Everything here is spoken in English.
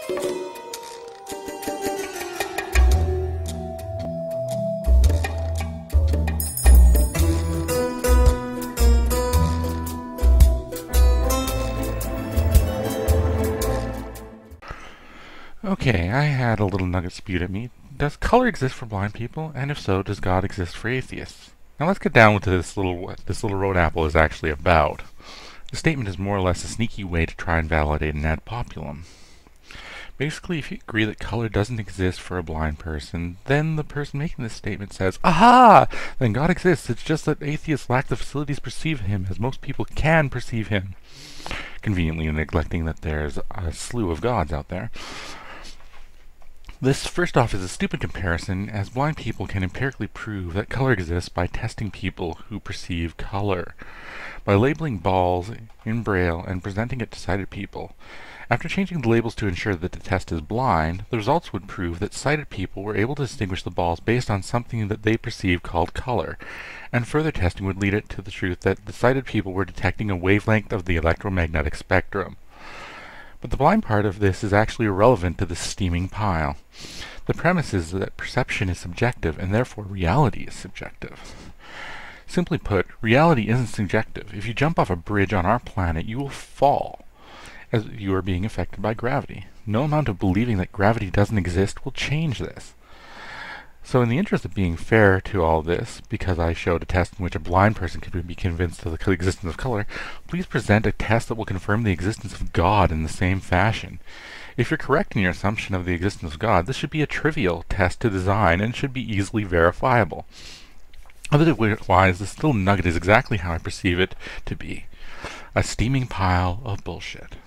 Okay, I had a little nugget spewed at me. Does color exist for blind people? And if so, does God exist for atheists? Now let's get down to what this little road apple is actually about. The statement is more or less a sneaky way to try and validate an ad populum. Basically, if you agree that color doesn't exist for a blind person, then the person making this statement says, aha! Then God exists, it's just that atheists lack the facilities to perceive him as most people can perceive him. Conveniently neglecting that there's a slew of gods out there. This, first off, is a stupid comparison, as blind people can empirically prove that color exists by testing people who perceive color, by labeling balls in Braille and presenting it to sighted people. After changing the labels to ensure that the test is blind, the results would prove that sighted people were able to distinguish the balls based on something that they perceived called color, and further testing would lead it to the truth that the sighted people were detecting a wavelength of the electromagnetic spectrum. But the blind part of this is actually irrelevant to the steaming pile. The premise is that perception is subjective, and therefore reality is subjective. Simply put, reality isn't subjective. If you jump off a bridge on our planet, you will fall, as you are being affected by gravity. No amount of believing that gravity doesn't exist will change this. So in the interest of being fair to all this, because I showed a test in which a blind person could be convinced of the existence of color, please present a test that will confirm the existence of God in the same fashion. If you're correct in your assumption of the existence of God, this should be a trivial test to design and should be easily verifiable. Otherwise, this little nugget is exactly how I perceive it to be. A steaming pile of bullshit.